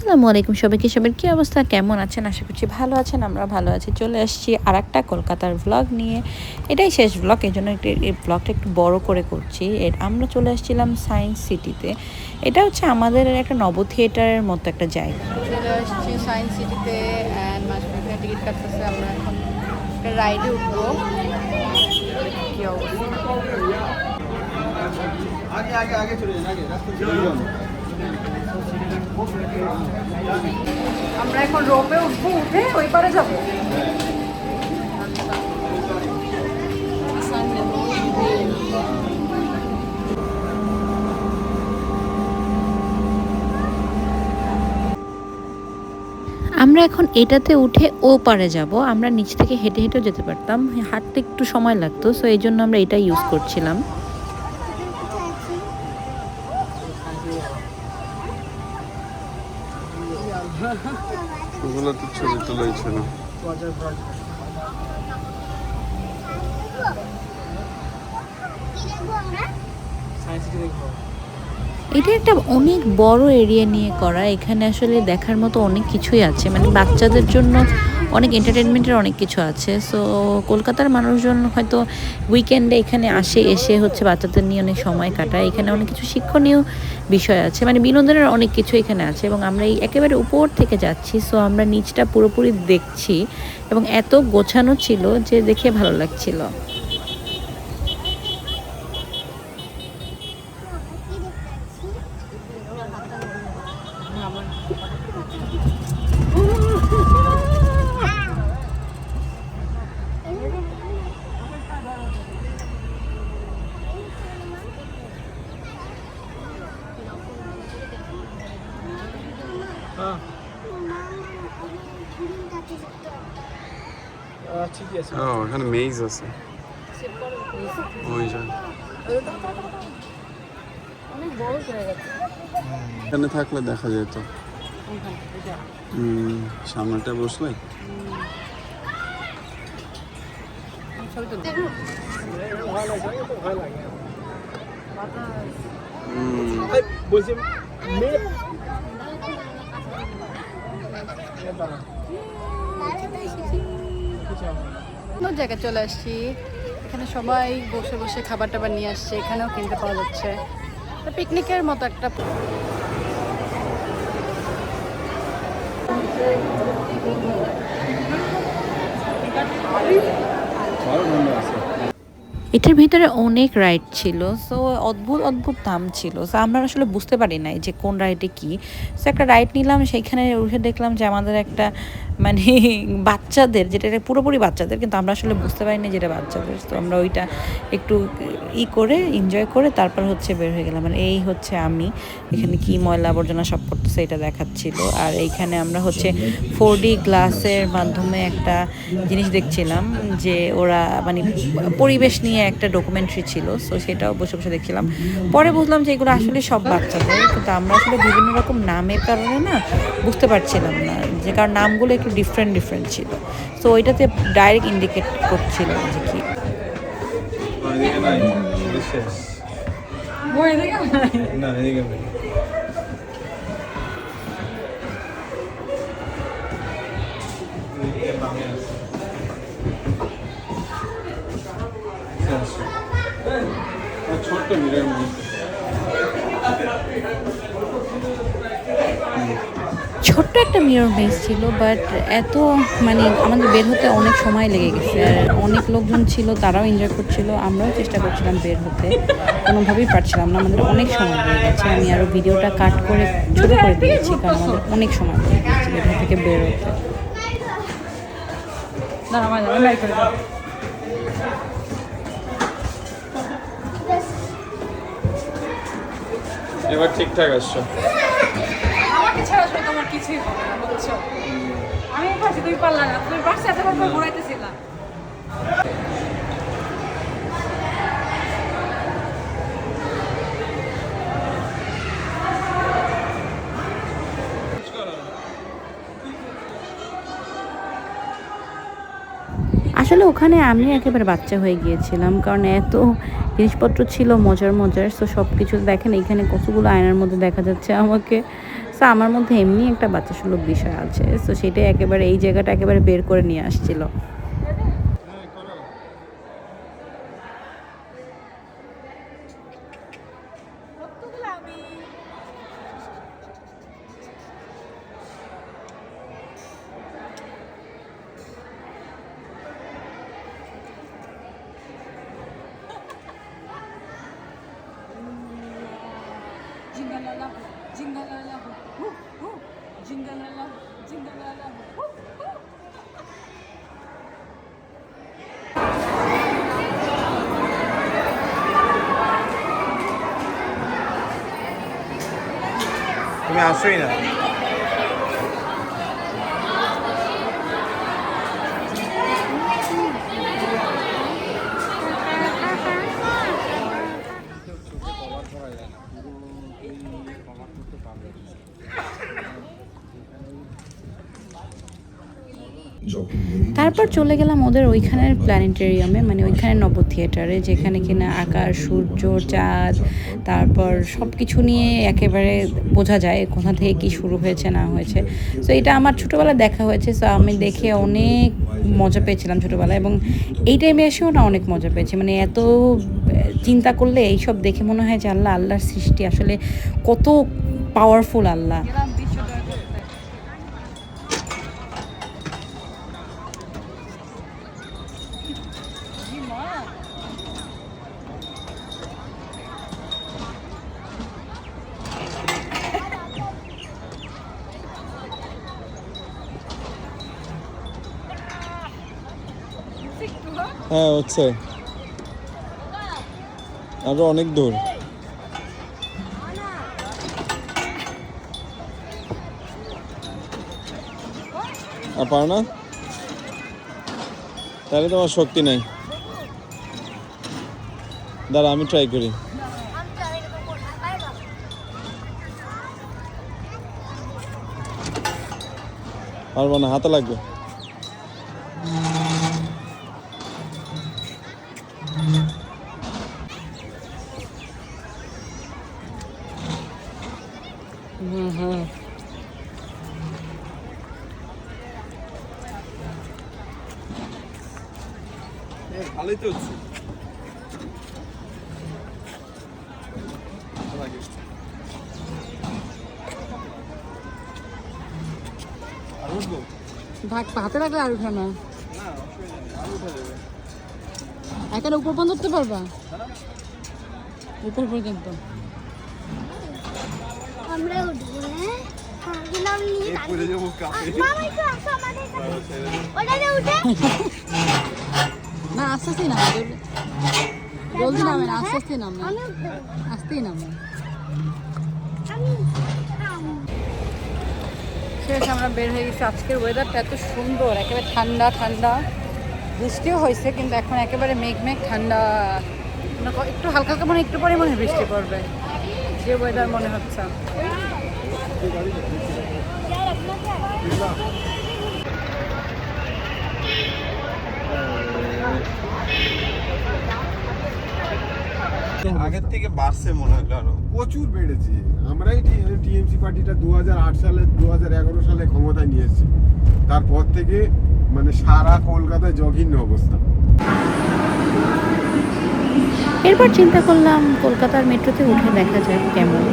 আসসালামু আলাইকুম সবাইকে। সবার কী অবস্থা, কেমন আছেন? আশা করছি ভালো আছেন। আমরা ভালো আছি। চলে আসছি আর একটা কলকাতার ভ্লগ নিয়ে। এটাই শেষ ভ্লগ, এই জন্য এই ভ্লগটা একটু বড় করে করছি। আমরা চলে আসছিলাম সায়েন্স সিটিতে। এটা হচ্ছে আমাদের একটা নব থিয়েটারের মতো একটা জায়গা। চলে আসছি সায়েন্স সিটিতে অ্যান্ড মাঝখানে টিকিট কাটতেছে। আমরা এখন একটা রাইডে উঠবো। কি অবস্থা, আমরা এখন রোপে উঠবো, উঠে ওই পারে যাবো। আমরা এখন এটাতে উঠে ও পারে যাব। আমরা নিচ থেকে হেঁটে হেঁটেও যেতে পারতাম, হাঁটতে একটু সময় লাগতো, সো এই জন্য আমরা এটা ইউজ করছিলাম। ওগুলো তো ছবি তোলাই ছিল। এটা একটা অনেক বড় এরিয়া নিয়ে করা। এখানে আসলে দেখার মতো অনেক কিছুই আছে, মানে বাচ্চাদের জন্য অনেক এন্টারটেনমেন্টের অনেক কিছু আছে। সো কলকাতার মানুষজন হয়তো উইকেন্ডে এখানে এসে হচ্ছে বাচ্চাদের নিয়ে অনেক সময় কাটায়। এখানে অনেক কিছু শিক্ষণীয় বিষয় আছে, মানে বিনোদনের অনেক কিছু এখানে আছে। এবং আমরা এই একেবারে উপর থেকে যাচ্ছি, সো আমরা নিচটা পুরোপুরি দেখছি এবং এত গোছানো ছিল যে দেখে ভালো লাগছিল। ওখানে মেজ আছে, ওই জন্য এখানে থাকলে দেখা যেত। সামনেটা বসলে জায়গায় চলে আসছি। এখানে সবাই বসে বসে খাবার টাবার নিয়ে আসছে, এখানেও কিনতে পাওয়া যাচ্ছে। পিকনিকের মতো একটা এটার ভিতরে অনেক রাইড ছিল, সো অদ্ভুত অদ্ভুত দাম ছিল। সো আমরা আসলে বুঝতে পারি নাই যে কোন রাইডে কি। সো একটা রাইড নিলাম, সেইখানে উঠে দেখলাম যে আমাদের একটা মানে বাচ্চাদের, যেটা পুরোপুরি বাচ্চাদের, কিন্তু আমরা আসলে বুঝতে পারি না যেটা বাচ্চাদের। তো আমরা ওইটা একটু করে এনজয় করে তারপর হচ্ছে বের হয়ে গেলাম। মানে এই হচ্ছে আমি এখানে কি ময়লা আবর্জনা সব করতেছে এটা দেখাচ্ছিল। আর এইখানে আমরা হচ্ছে 4D গ্লাসের মাধ্যমে একটা জিনিস দেখছিলাম, যে ওরা মানে পরিবেশ নিয়ে একটা ডকুমেন্টারি ছিল। সো সেটাও বসে বসে দেখছিলাম। পরে বুঝলাম যে এগুলো আসলে সব বাচ্চাদের, কিন্তু আমরা আসলে বিভিন্ন রকম নামের কারণে না বুঝতে পারছিলাম না, যে কারণ নামগুলো একটু ডিফারেন্ট ডিফারেন্ট ছিল। সো ওইটাতে ডাইরেক্ট ইন্ডিকেট করছিল যে কি। ছোট্ট মিরর ছোট্ট একটা মিরর মেজ ছিল, বাট এত মানে আমাদের বের হতে অনেক সময় লেগে গেছে। আর অনেক লোকজন ছিল, তারাও এনজয় করছিল, আমরাও চেষ্টা করছিলাম বের হতে, কোনোভাবেই পারছিলাম না। আমাদের অনেক সময় লেগে গেছে। আমি আরও ভিডিওটা কাট করে ছোটো করে দিয়েছি, কারণ আমাদের অনেক সময় লেগে গেছে এখান থেকে বের হতে। এবার ঠিকঠাক আসছো। আমাকে ছাড়া আসলে তোমার কিছুই হবে না, বুঝছো? আমি পারছি, তুমি পারলা না। তুমি পারছি, এতবার করে ঘুরাইতেছিলাম। আসলে ওখানে আমি একেবারে বাচ্চা হয়ে গিয়েছিলাম, কারণ এত জিনিসপত্র ছিল মজার মজার। সো সব কিছু দেখেন, এখানে কতগুলো আয়নার মধ্যে দেখা যাচ্ছে আমাকে। সো আমার মধ্যে এমনি একটা বাচ্চা সুলভ বিষয় আছে, সো সেটাই একেবারে এই জায়গাটা একেবারে বের করে নিয়ে আসছিল। তুমি আসোই না। তারপর চলে গেলাম ওদের ওইখানের প্ল্যানেটেরিয়ামে, মানে ওইখানে নব থিয়েটারে, যেখানে কিনা আকাশ, সূর্য, চাঁদ, তারপর সব কিছু নিয়ে একেবারে বোঝা যায় কোথা থেকে কি শুরু হয়েছে না হয়েছে। সো এটা আমার ছোটোবেলায় দেখা হয়েছে, সো আমি দেখে অনেক মজা পেয়েছিলাম ছোটোবেলায়, এবং এই টাইমে এসেও না অনেক মজা পেয়েছি। মানে এত চিন্তা করলে এইসব দেখে মনে হয় যে আল্লাহর সৃষ্টি আসলে কত পাওয়ারফুল আল্লাহ। হ্যাঁ হচ্ছে, আরো অনেক দূর। আর পারো না, তাহলে তোমার শক্তি নাই। দাঁড়া আমি ট্রাই করি। পারবো না, হাতে লাগবে। ভালোই তো হচ্ছে। ভাগ হাতে রাখলে আর উঠে না, একের উপর পর্যন্ত উঠতে পারবা, উপর পর্যন্ত। আমরা উঠবো, হ্যাঁ? গেলাম নিয়ে মামা একটু আসো আমাদের কাছে। ওটাতে উঠে না আস্তে আস্তে নামে, জলদি নামে না, আস্তে আস্তে নামে, আমি উঠবো। আস্তেই নামে। আমি শেষ আমরা বের হয়ে গেছি। আজকের ওয়েদারটা এত সুন্দর, একেবারে ঠান্ডা ঠান্ডা, বৃষ্টিও হয়েছে কিন্তু এখন একেবারে মেঘ মেঘ ঠান্ডা, একটু হালকা হালকা মানে একটু পরে মনে হয় বৃষ্টি পড়বে, যে ওয়েদার মনে হচ্ছে। আগের থেকে বাড়ছে মনে হলো আরো। প্রচুর বেড়েছে। আমরাই টিএমসি পার্টিটা 2008 সালে 2011 সালে ক্ষমতায় নিয়ে এসেছি, তারপর থেকে মানে সারা কলকাতায় জঘন্য অবস্থা। এরপর চিন্তা করলাম কলকাতার মেট্রোতে উঠে দেখা যাক কেমন।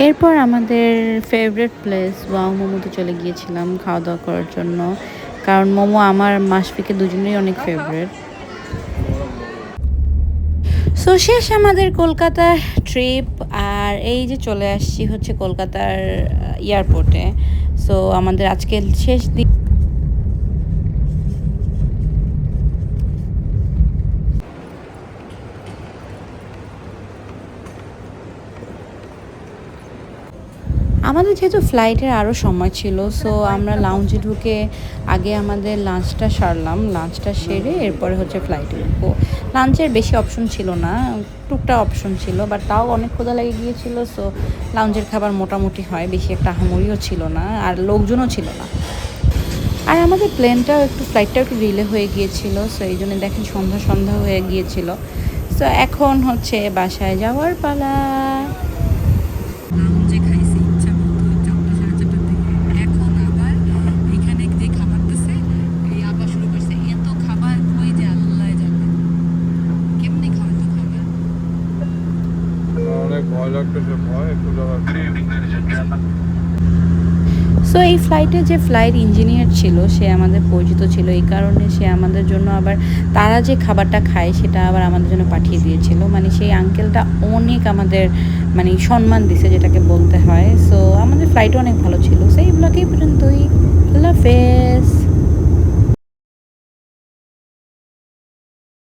এরপর আমাদের ফেভারিট প্লেস ওয়াও মোমোতে চলে গিয়েছিলাম খাওয়া দাওয়া করার জন্য, কারণ মোমো আমার মাশফিকে দুজনেই অনেক ফেভারিট। সো শেষ আমাদের কলকাতার ট্রিপ, আর এই যে চলে আসছি হচ্ছে কলকাতার এয়ারপোর্টে। সো আমাদের আজকে শেষ দিন। আমাদের যেহেতু ফ্লাইটের আরও সময় ছিল, সো আমরা লাউঞ্জে ঢুকে আগে আমাদের লাঞ্চটা সারলাম। লাঞ্চটা সেরে এরপরে হচ্ছে ফ্লাইটে উঠবো। লাঞ্চের বেশি অপশন ছিল না, টুকটাক অপশন ছিল, বাট তাও অনেক ক্ষুধা লেগে গিয়েছিল। সো লাউঞ্জের খাবার মোটামুটি হয়, বেশি একটা আহামরিও ছিল না, আর লোকজনও ছিল না। আর আমাদের প্লেনটাও একটু ফ্লাইটটাও একটু ডিলে হয়ে গিয়েছিল, সো এই জন্য দেখেন সন্ধ্যা সন্ধ্যা হয়ে গিয়েছিল। সো এখন হচ্ছে বাসায় যাওয়ার পালা। লাউঞ্জে খাইছি ইচ্ছা মতো 4টা 4:30টার দিকে। এখন আবার এখানে যে খাবার দিছে এই আবার শুরু করছে। এত খাবার কই যে আল্লাহ জানে কেমনি খাওয়া তো খাবার। অনেক ভয় লাগতেছে, ভয় একটু সো এই ফ্লাইটে যে ফ্লাইট ইঞ্জিনিয়ার ছিল সে আমাদের পরিচিত ছিল, এই কারণে সে আমাদের জন্য আবার তারা যে খাবারটা খায় সেটা আবার আমাদের জন্য পাঠিয়ে দিয়েছিল। মানে সেই আঙ্কেলটা অনেক আমাদের মানে সম্মান দিছে, যেটাকে বলতে হয়। সো আমাদের ফ্লাইটও অনেক ভালো ছিল। সো এই ব্লগে পর্যন্তই। আল্লাহ হাফেজ।